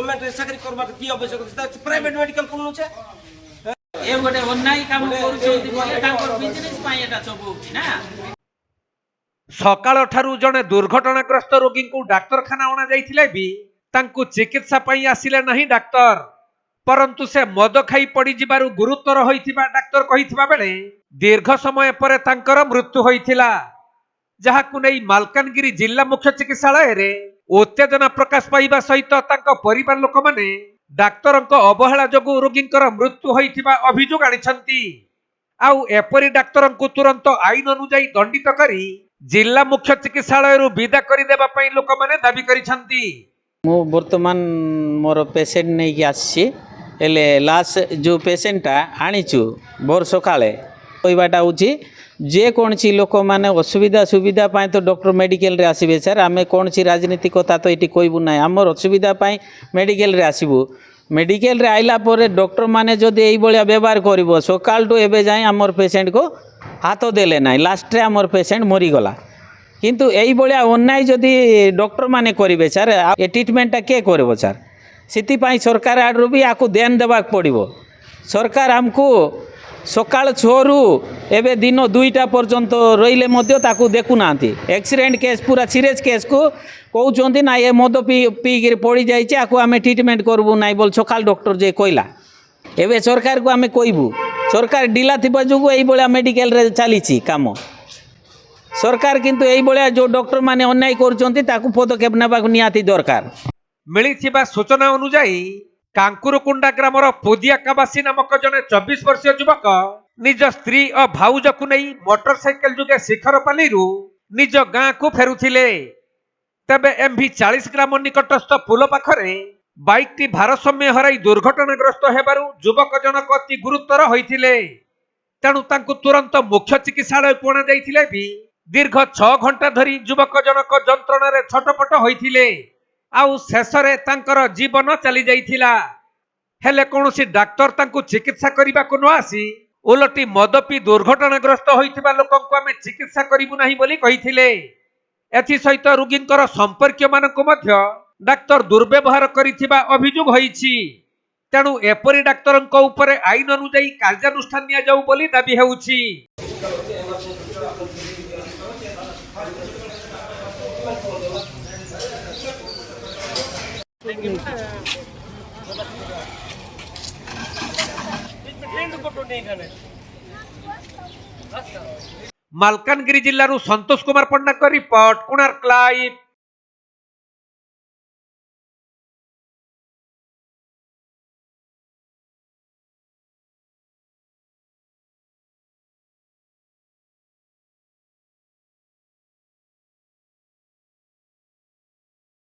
Government चाकरी करबा की आवश्यकता प्राइवेट मेडिकल खोलनु छे ए गोटे अन्यायी काम करूछन्ती बोले तांकर बिजनेस पाई एटा सब होछि ना। सकाळ ठारू जणे दुर्घटनाग्रस्त रोगी को डाक्तरखाना अणा जाइथिले भी तांकु चिकित्सा पाई आसिले नहीं डाक्तर, परंतु से मद खाई पड़ी जिबारु गुरुतर होइथिबा डाक्तर कहिथिबा बेले दीर्घ समय पर तांकर मृत्यु होइथिला, जहाकु नै मालकानगिरी जिला मुख्य चिकित्सालय रे उत्तेजना प्रकाश पाइबा सहित तांको परिवार लोक माने डाक्तरक अवहेला जोगु रोगींकर मृत्यु होइथिबा अभियोग आनिछंती। आउ एपरी डाक्तरंकु तुरंत आईन अनुଯାयी दंडित करी जिला मुख्य चिकित्सालय रु विदा करि देबा पई लोक माने दाबी करिछंती। मु वर्तमान मोर पेशेंट नै कि आछि एले लास्ट जो पेशेंटटा आनिछु भोर सकाळे कहबाटा होछि जे कौन सी लोक मैंने असुविधा सुविधा पाए तो डॉक्टर मेडिकल रे आसबे सर आम कौन सी राजनीति कथा तो ये कहबू ना आमर असुविधा पाई मेडिकल रे आसबू मेडिकल रे आइला पर डॉक्टर माने जदि एई भलिया व्यवहार करिवो सकाल टू एबे जाए आमर पेशेंट को हाथ देले ना लास्ट रे आमर पेशेंट मरीगला किंतु एई भलिया अन्याय जदि डॉक्टर माने करिवे सर ए ट्रीटमेंटा के करबो सर सिति पाई सरकार आडू भी आकु ध्यान देबाक पड़िबो। सरकार हमको सकाल 6 रु एबे दिन 2टा पर्यंत रहिले मध्य ताकू देखु नांती एक्सीडेंट केस पूरा सीरियस केस को कहउचंती ना ये मद पी के पड़ी जाइए आकु आमे ट्रीटमेंट करबू ना बोल सकाल डॉक्टर जे कहला एबे सरकार को आमे कहबू सरकार ढिला थिबा जोगु एई बळा मेडिकल रे चलीछि काम सरकार किंतु एई बळा जो डॉक्टर माने अन्याय करचंती ताकू पदक्षेप नेबाक नियाती दरकार। मिलिथिबा सूचना अनुଯାयी कांकुरकुंडा ग्रामर पोदियाकाबासी नामक जने 24 वर्षीय युवक निज स्त्री और भाउज को नहीं मोटरसाइकेल जुगे शिखरपाली निज गाँ को फेरुथिले। तबे एमभी 40 ग्राम निकटस्थ पुल पाखरे बाइक टी भारसाम्य हराई दुर्घटनाग्रस्त हेबारु युवक जनक अति गुरुतर होइथिले। तेणु तांकु तुरंत मुख्य चिकित्सालय पणा जाइथिले भी दीर्घ 6 घंटा धरी युवक जनक जंत्रणा छटपट होइथिले आउ शेषरे तांकर जीवन चली जाइथिला। हेले कोनोसी डाक्तर तांकु चिकित्सा करिबा को न आसी उलटी मद पी दुर्घटनाग्रस्त होइथिबा लोकंकु आमे चिकित्सा करिबु नाही बोली कहिथिले। एथि सहित रोगींकर संपर्क मानकु मध्य डाक्तर दुर्व्यवहार करिथिबा अभियोग होइछि। तेणु एपरि डाक्तरंक उपरे आईन अनुଯାयी कार्यानुष्ठान निया जाउ बोली दाबी हेउछि। मालकानगिरी जिल्लारू संतोष कुमार पंडा का रिपोर्ट, कोणार्क लाइव।